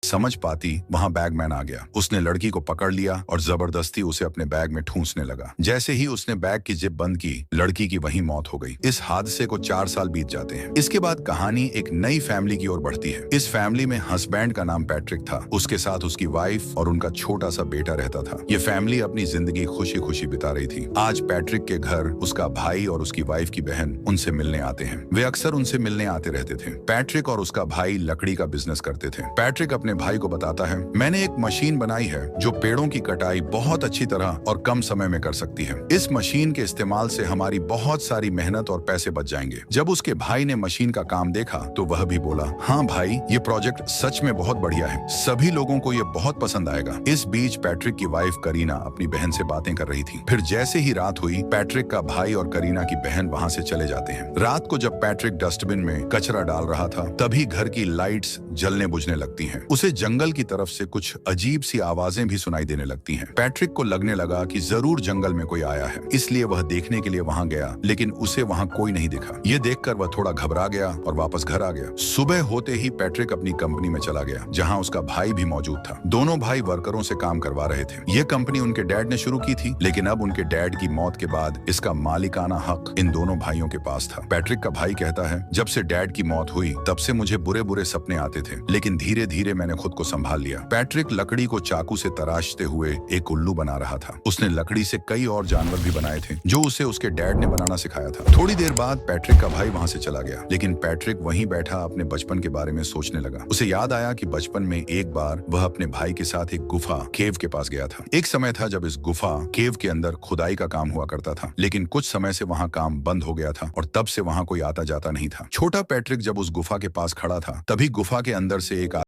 समझ पाती वहां बैगमैन आ गया। उसने लड़की को पकड़ लिया और जबरदस्ती उसे अपने बैग में ठूंसने लगा। जैसे ही उसने बैग की जिप बंद की, लड़की की वहीं मौत हो गई। इस हादसे को 4 साल बीत जाते हैं। इसके बाद कहानी एक नई फैमिली की ओर बढ़ती है। इस फैमिली में हस्बैंड का नाम पैट्रिक था। उसके साथ उसकी वाइफ और उनका छोटा सा बेटा रहता था। ये फैमिली अपनी जिंदगी खुशी खुशी बिता रही थी। आज पैट्रिक के घर उसका भाई और उसकी वाइफ की बहन उनसे मिलने आते हैं। वे अक्सर उनसे मिलने आते रहते थे। पैट्रिक और उसका भाई लकड़ी का बिजनेस करते थे। पैट्रिक अपने भाई को बताता है, मैंने एक मशीन बनाई है जो पेड़ों की कटाई बहुत अच्छी तरह और कम समय में कर सकती है। इस मशीन के इस्तेमाल से हमारी बहुत सारी मेहनत और पैसे बच जाएंगे। जब उसके भाई ने मशीन का काम देखा तो वह भी बोला, हाँ भाई, ये प्रोजेक्ट सच में बहुत बढ़िया है। सभी लोगों को ये बहुत पसंद आएगा। इस बीच पैट्रिक की वाइफ करीना अपनी बहन से बातें कर रही थी। फिर जैसे ही रात हुई, पैट्रिक का भाई और करीना की बहन वहां से चले जाते हैं। रात को जब पैट्रिक डस्टबिन में कचरा डाल रहा था, तभी घर की लाइट्स जलने बुझने लगती हैं। उसे जंगल की तरफ से कुछ अजीब सी आवाजें भी सुनाई देने लगती हैं। पैट्रिक को लगने लगा कि जरूर जंगल में कोई आया है, इसलिए वह देखने के लिए वहां गया, लेकिन उसे वहां कोई नहीं दिखा। ये देखकर वह थोड़ा घबरा गया और वापस घर आ गया। सुबह होते ही पैट्रिक अपनी कंपनी में चला गया, जहां उसका भाई भी मौजूद था। दोनों भाई वर्करों से काम करवा रहे थे। ये कंपनी उनके डैड ने शुरू की थी, लेकिन अब उनके डैड की मौत के बाद इसका मालिकाना हक इन दोनों भाइयों के पास था। पैट्रिक का भाई कहता है, जब से डैड की मौत हुई तब से मुझे बुरे बुरे सपने आते थे, लेकिन धीरे धीरे मैंने खुद को संभाल लिया। पैट्रिक लकड़ी को चाकू से तराशते हुए एक उल्लू बना रहा था। उसने लकड़ी से कई और जानवर भी बनाए थे जो उसे उसके डैड ने बनाना सिखाया था। थोड़ी देर बाद पैट्रिक का भाई वहां से चला गया, लेकिन पैट्रिक वहीं बैठा अपने बचपन के बारे में सोचने लगा। उसे याद आया कि बचपन में एक बार वह अपने भाई के साथ एक गुफा केव के पास गया था। एक समय था जब इस गुफा केव के अंदर खुदाई का काम हुआ करता था, लेकिन कुछ समय से वहां काम बंद हो गया था और तब से वहां कोई आता जाता नहीं था। छोटा पैट्रिक जब उस गुफा के पास खड़ा था, तभी गुफा के अंदर से एक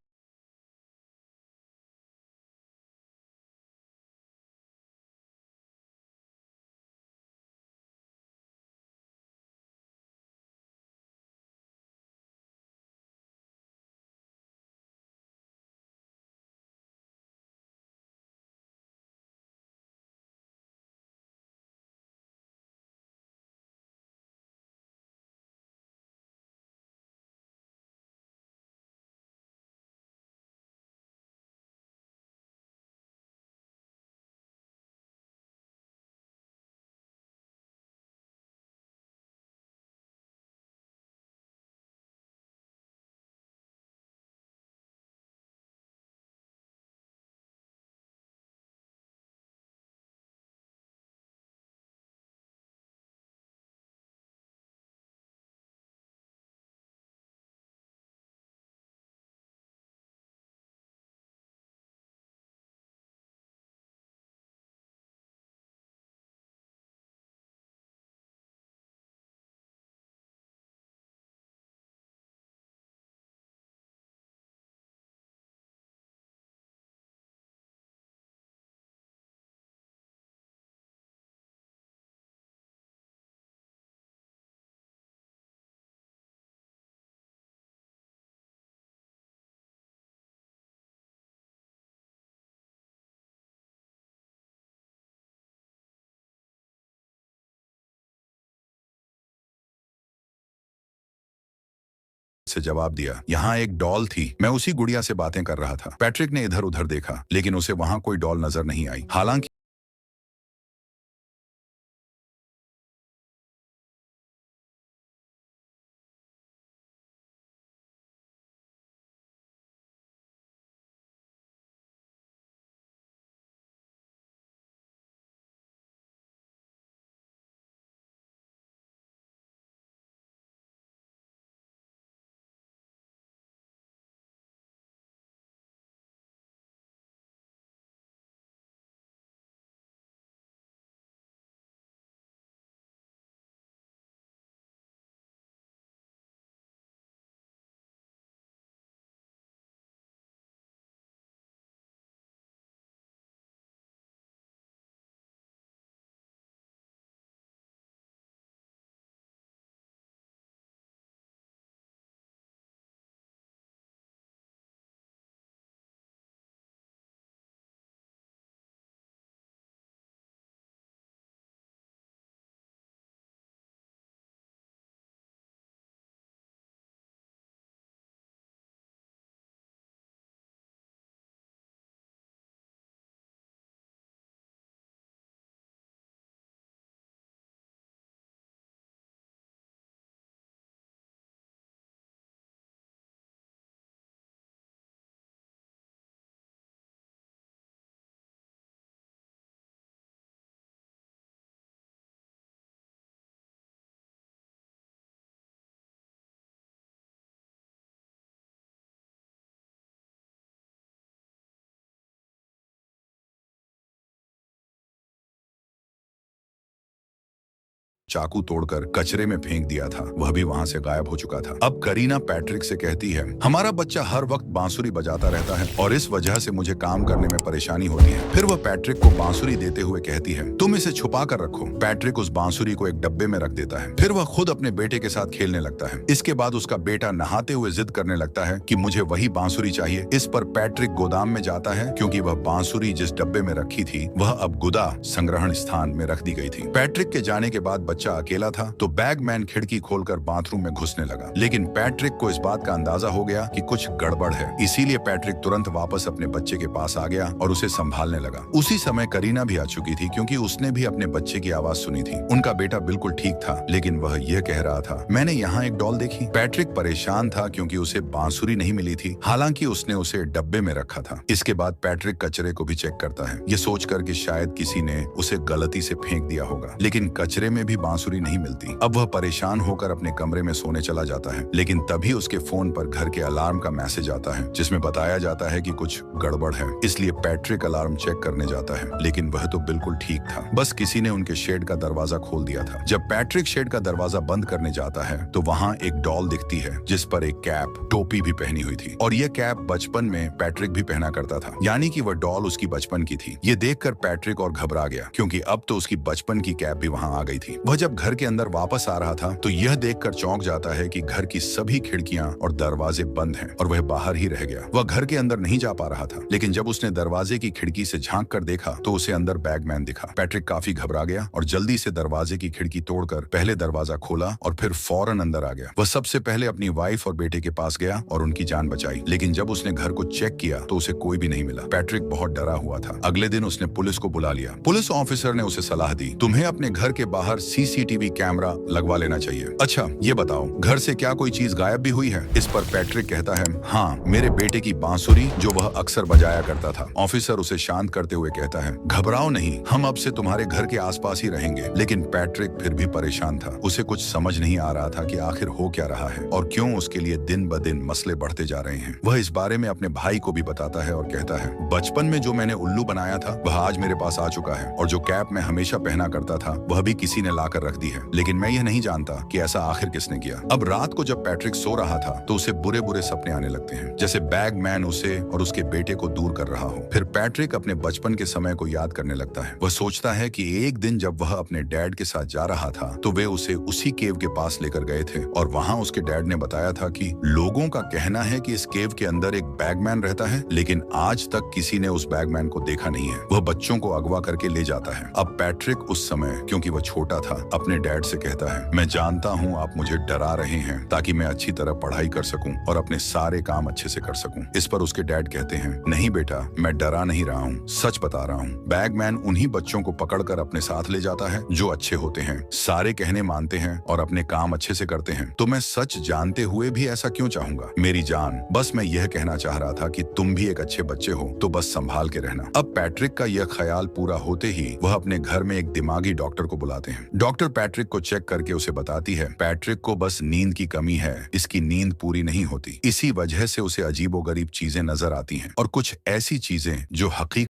से जवाब दिया, यहाँ एक डॉल थी, मैं उसी गुड़िया से बातें कर रहा था। पैट्रिक ने इधर उधर देखा, लेकिन उसे वहां कोई डॉल नजर नहीं आई। हालांकि चाकू तोड़कर कचरे में फेंक दिया था, वह भी वहां से गायब हो चुका था। अब करीना पैट्रिक से कहती है, हमारा बच्चा हर वक्त बांसुरी बजाता रहता है और इस वजह से मुझे काम करने में परेशानी होती है। फिर वह पैट्रिक को बांसुरी देते हुए कहती है, तुम इसे छुपा कर रखो। पैट्रिक उस बांसुरी को एक डब्बे में रख देता है। फिर वह खुद अपने बेटे के साथ खेलने लगता है। इसके बाद उसका बेटा नहाते हुए जिद करने लगता है कि मुझे वही बांसुरी चाहिए। इस पर पैट्रिक गोदाम में जाता है क्योंकि वह बांसुरी जिस डब्बे में रखी थी वह अब गुदा संग्रहण स्थान में रख दी गई थी। पैट्रिक के जाने के बाद बच्चा अकेला था तो बैगमैन खिड़की खोलकर बाथरूम में घुसने लगा, लेकिन पैट्रिक को इस बात का अंदाजा हो गया कि कुछ गड़बड़ है। इसीलिए पैट्रिक तुरंत वापस अपने बच्चे के पास आ गया और उसे संभालने लगा। उसी समय करीना भी आ चुकी थी क्योंकि उसने भी अपने बच्चे की आवाज सुनी थी। उनका बेटा बिल्कुल ठीक था, लेकिन वह यह कह रहा था, मैंने यहाँ एक डॉल देखी। पैट्रिक परेशान था क्योंकि उसे बांसुरी नहीं मिली थी, हालांकि उसने उसे डब्बे में रखा था। इसके बाद पैट्रिक कचरे को भी चेक करता है, ये सोचकर कि शायद किसी ने उसे गलती से फेंक दिया होगा, लेकिन कचरे में भी बांसुरी नहीं मिलती। अब वह परेशान होकर अपने कमरे में सोने चला जाता है, लेकिन तभी उसके फोन पर घर के अलार्म का मैसेज आता है जिसमें बताया जाता है कि कुछ गड़बड़ है। इसलिए पैट्रिक अलार्म चेक करने जाता है, लेकिन वह तो बिल्कुल ठीक था, बस किसी ने उनके शेड का दरवाजा खोल दिया था। जब पैट्रिक शेड का दरवाजा बंद करने जाता है तो वहाँ एक डॉल दिखती है जिस पर एक कैप टोपी भी पहनी हुई थी, और यह कैप बचपन में पैट्रिक भी पहना करता था, यानी कि वह डॉल उसकी बचपन की थी। ये देखकर पैट्रिक और घबरा गया क्योंकि अब तो उसकी बचपन की कैप भी वहाँ आ गई थी। वह जब घर के अंदर वापस आ रहा था तो यह देखकर चौंक जाता है कि घर की सभी खिड़कियां और दरवाजे बंद हैं और वह बाहर ही रह गया। वह घर के अंदर नहीं जा पा रहा था, लेकिन जब उसने दरवाजे की खिड़की से झांक कर देखा तो उसे अंदर बैगमैन दिखा। पैट्रिक काफी घबरा गया और जल्दी से दरवाजे की खिड़की तोड़कर पहले दरवाजा खोला और फिर फौरन अंदर आ गया। वह सबसे पहले अपनी वाइफ और बेटे के पास गया और उनकी जान बचाई, लेकिन जब उसने घर को चेक किया तो उसे कोई भी नहीं मिला। पैट्रिक बहुत डरा हुआ था। अगले दिन उसने पुलिस को बुला लिया। पुलिस ऑफिसर ने उसे सलाह दी, तुम्हें अपने घर के बाहर सीसीटीवी कैमरा लगवा लेना चाहिए। अच्छा ये बताओ, घर से क्या कोई चीज गायब भी हुई है? इस पर पैट्रिक कहता है, हाँ, मेरे बेटे की बांसुरी जो वह अक्सर बजाया करता था। ऑफिसर उसे शांत करते हुए कहता है, घबराओ नहीं, हम अब से तुम्हारे घर के आसपास ही रहेंगे। लेकिन पैट्रिक फिर भी परेशान था। उसे कुछ समझ नहीं आ रहा था कि आखिर हो क्या रहा है और क्यों उसके लिए दिन ब दिन मसले बढ़ते जा रहे हैं। वह इस बारे में अपने भाई को भी बताता है और कहता है, बचपन में जो मैंने उल्लू बनाया था वह आज मेरे पास आ चुका है, और जो कैप मैं हमेशा पहना करता था वह भी किसी ने लाकर रख दी है, लेकिन मैं यह नहीं जानता कि ऐसा आखिर किसने किया। अब रात को जब पैट्रिक सो रहा था तो उसे बुरे बुरे सपने आने लगते हैं, जैसे बैगमैन उसे और उसके बेटे को दूर कर रहा हो। फिर पैट्रिक अपने बचपन के समय को याद करने लगता है। वह सोचता है कि एक दिन जब वह अपने डैड के साथ जा रहा था तो वे उसे उसी केव के पास लेकर गए थे, और वहां उसके डैड ने बताया था कि लोगों का कहना है कि इस केव के अंदर एक बैगमैन रहता है, लेकिन आज तक किसी ने उस बैगमैन को देखा नहीं है। वह बच्चों को अगवा करके ले जाता है। अब पैट्रिक उस समय, क्योंकि वह छोटा था, अपने डैड से कहता है, मैं जानता हूँ आप मुझे डरा रहे हैं ताकि मैं अच्छी तरह पढ़ाई कर सकूं और अपने सारे काम अच्छे से कर सकूं। इस पर उसके डैड कहते हैं, नहीं बेटा, मैं डरा नहीं रहा हूँ, सच बता रहा हूँ। बैगमैन उन्हीं बच्चों को पकड़कर अपने साथ ले जाता है जो अच्छे होते हैं, सारे कहने मानते हैं और अपने काम अच्छे से करते हैं। तो मैं सच जानते हुए भी ऐसा क्यों चाहूंगा? मेरी जान, बस मैं यह कहना चाह रहा था कि तुम भी एक अच्छे बच्चे हो, तो बस संभाल के रहना। अब पैट्रिक का यह ख्याल पूरा होते ही वह अपने घर में एक दिमागी डॉक्टर को बुलाते हैं। डॉक्टर पैट्रिक को चेक करके उसे बताती है, पैट्रिक को बस नींद की कमी है, इसकी नींद पूरी नहीं होती, इसी वजह से उसे अजीबोगरीब चीजें नजर आती हैं, और कुछ ऐसी चीजें जो हकीकत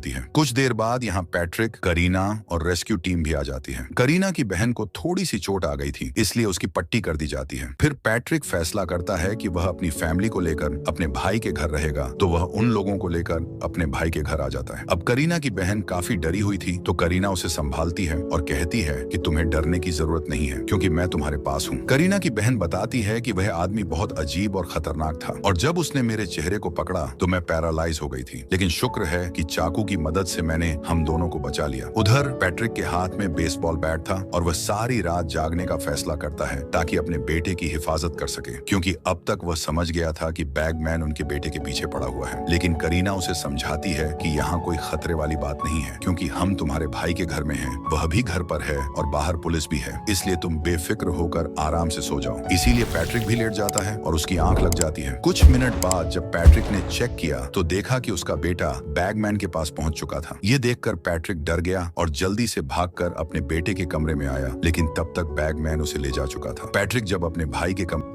होती है। कुछ देर बाद यहाँ पैट्रिक, करीना और रेस्क्यू टीम भी आ जाती है। करीना की बहन को थोड़ी सी चोट आ गई थी, इसलिए उसकी पट्टी कर दी जाती है। फिर पैट्रिक फैसला करता है कि वह अपनी फैमिली को लेकर अपने भाई के घर रहेगा, तो वह उन लोगों को लेकर अपने भाई के घर आ जाता है। अब करीना की बहन काफी डरी हुई थी, तो करीना उसे संभालती है और कहती है कि तुम्हें डरने की जरूरत नहीं है, क्योंकि मैं तुम्हारे पास हूँ। करीना की बहन बताती है कि वह आदमी बहुत अजीब और खतरनाक था, और जब उसने मेरे चेहरे को पकड़ा तो मैं पैरालाइज हो गई थी, लेकिन शुक्र है कि चाकू की मदद से मैंने हम दोनों को बचा लिया। उधर पैट्रिक के हाथ में बेसबॉल बैट था और वह सारी रात जागने का फैसला करता है ताकि अपने बेटे की हिफाजत कर सके, क्योंकि अब तक वह समझ गया था कि बैगमैन उनके बेटे के पीछे पड़ा हुआ है। लेकिन करीना उसे समझाती है कि यहाँ कोई खतरे वाली बात नहीं है, क्योंकि हम तुम्हारे भाई के घर में हैं, वह भी घर पर है और बाहर पुलिस भी है, इसलिए तुम बेफिक्र होकर आराम से सो जाओ। इसीलिए पैट्रिक भी लेट जाता है और उसकी आंख लग जाती है। कुछ मिनट बाद जब पैट्रिक ने चेक किया तो देखा कि उसका बेटा बैगमैन के पास पहुंच चुका था। ये देखकर पैट्रिक डर गया और जल्दी से भागकर अपने बेटे के कमरे में आया, लेकिन तब तक बैगमैन उसे ले जा चुका था। पैट्रिक जब अपने भाई के कमरे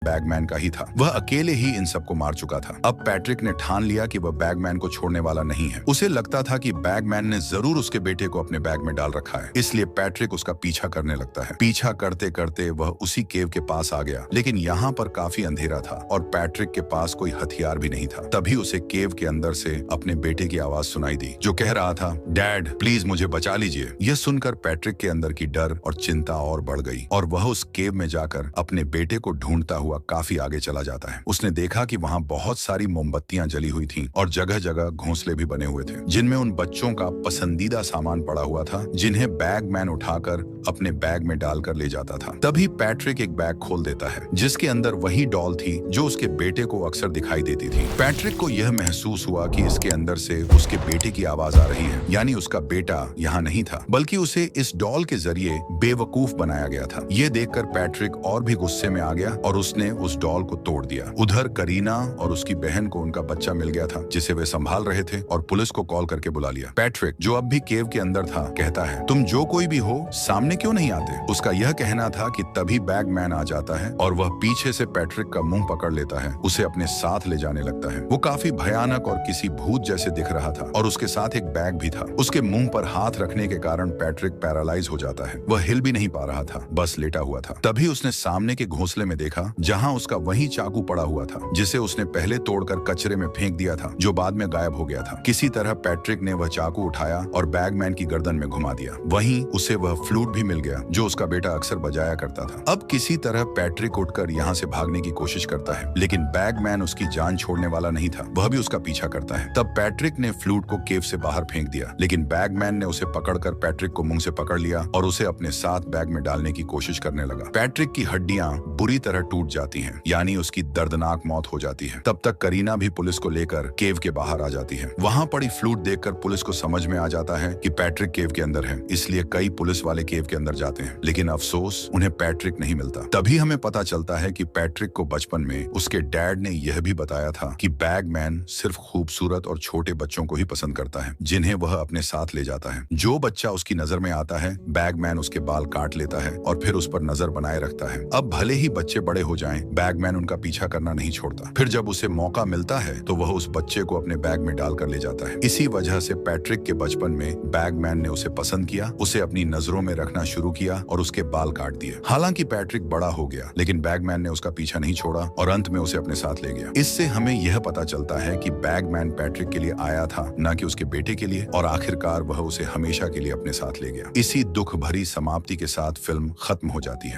बैगमैन का ही था, वह अकेले ही इन सबको मार चुका था। अब पैट्रिक ने ठान लिया कि वह बैगमैन को छोड़ने वाला नहीं है। उसे लगता था कि बैगमैन ने जरूर उसके बेटे को अपने बैग में डाल रखा है, इसलिए पैट्रिक उसका पीछा करने लगता है। पीछा करते करते वह उसी केव के पास आ गया, लेकिन यहाँ पर काफी अंधेरा था और पैट्रिक के पास कोई हथियार भी नहीं था। तभी उसे केव के अंदर से अपने बेटे की आवाज सुनाई दी, जो कह रहा था, डैड प्लीज मुझे बचा लीजिए। यह सुनकर पैट्रिक के अंदर की डर और चिंता और बढ़ गई और वह उस केव में जाकर अपने बेटे को ढूंढता हुआ काफी आगे चला जाता है। उसने देखा कि वहाँ बहुत सारी मोमबत्तियां जली हुई थीं और जगह जगह घोंसले भी बने हुए थे, जिनमें उन बच्चों का पसंदीदा सामान पड़ा हुआ था, जिन्हें बैगमैन उठाकर अपने बैग में डालकर ले जाता था। तभी पैट्रिक एक बैग खोल देता है, जिसके अंदर वही डॉल थी जो उसके बेटे को अक्सर दिखाई देती थी। पैट्रिक को यह महसूस हुआ कि इसके अंदर से उसके बेटे की आवाज आ रही है, यानी उसका बेटा यहाँ नहीं था, बल्कि उसे इस डॉल के जरिए बेवकूफ बनाया गया था। ये देखकर पैट्रिक और भी गुस्से में आ गया और उसने उस डॉल को तोड़ दिया। उधर करीना और उसकी बहन को उनका बच्चा मिल गया था, जिसे वे संभाल रहे थे, और पुलिस को कॉल करके बुला लिया। पैट्रिक, जो अब भी केव के अंदर था, कहता है, तुम जो कोई भी हो सामने क्यों नहीं आते? उसका यह कहना था कि तभी बैगमैन आ जाता है और वह पीछे से पैट्रिक का मुंह पकड़ लेता है, उसे अपने साथ ले जाने लगता है। वो काफी भयानक और किसी भूत जैसे दिख रहा था और उसके साथ एक बैग भी था। उसके मुंह पर हाथ रखने के कारण पैट्रिक पैरालाइज हो जाता है। वह हिल भी नहीं पा रहा था, बस लेटा हुआ था। तभी उसने सामने के घोंसले में देखा जहाँ उसका वही चाकू पड़ा हुआ था, जिसे उसने पहले तोड़कर कचरे में फेंक दिया था, जो बाद में गायब हो गया था। किसी तरह पैट्रिक ने वह चाकू उठाया और बैगमैन की गर्दन में घुमा दिया। वहीं उसे वह फ्लूट भी मिल गया, जो उसका बेटा अक्सर बजाया करता था। अब किसी तरह पैट्रिक उठकर यहाँ से भागने की कोशिश करता है, लेकिन बैगमैन उसकी जान छोड़ने वाला नहीं था, वह भी उसका पीछा करता है। तब पैट्रिक ने फ्लूट को केव से बाहर फेंक दिया, लेकिन बैगमैन ने उसे पकड़कर पैट्रिक को मुंह से पकड़ लिया और उसे अपने साथ बैग में डालने की कोशिश करने लगा। पैट्रिक की हड्डियां बुरी तरह टूट जाती हैं, यानी उसकी दर्दनाक मौत हो जाती है। तब तक करीना भी पुलिस को लेकर केव के बाहर आ जाती है। वहां पड़ी फ्लूट देखकर पुलिस को समझ में आ जाता है कि पैट्रिक केव के अंदर है, इसलिए कई पुलिस वाले केव के अंदर जाते हैं, लेकिन अफसोस उन्हें पैट्रिक नहीं मिलता। तभी हमें पता चलता है कि पैट्रिक को बचपन में उसके डैड ने यह भी बताया था कि बैगमैन सिर्फ खूबसूरत और छोटे बच्चों को ही पसंद करता है, जिन्हें वह अपने साथ ले जाता है। जो बच्चा उसकी नजर में आता है, बैगमैन उसके बाल काट लेता है और फिर उस पर नजर बनाए रखता है। अब भले ही बच्चे बड़े हो जाएं, बैगमैन उनका पीछा करना नहीं छोड़ता। फिर जब उसे मौका मिलता है तो वह उस बच्चे को अपने बैग में डालकर ले जाता है। इसी वजह से पैट्रिक के बचपन में बैगमैन ने उसे पसंद किया, उसे अपनी नजरों में रखना शुरू किया और उसके बाल काट दिए। हालांकि पैट्रिक बड़ा हो गया, लेकिन बैगमैन ने उसका पीछा नहीं छोड़ा और अंत में उसे अपने साथ ले गया। इससे हमें यह पता चलता है कि बैगमैन पैट्रिक के लिए आया था, न कि उसके बेटे के लिए, और आखिरकार वह उसे हमेशा के लिए अपने साथ ले गया। इसी दुख भरी समाप्ति के साथ फिल्म खत्म हो जाती है।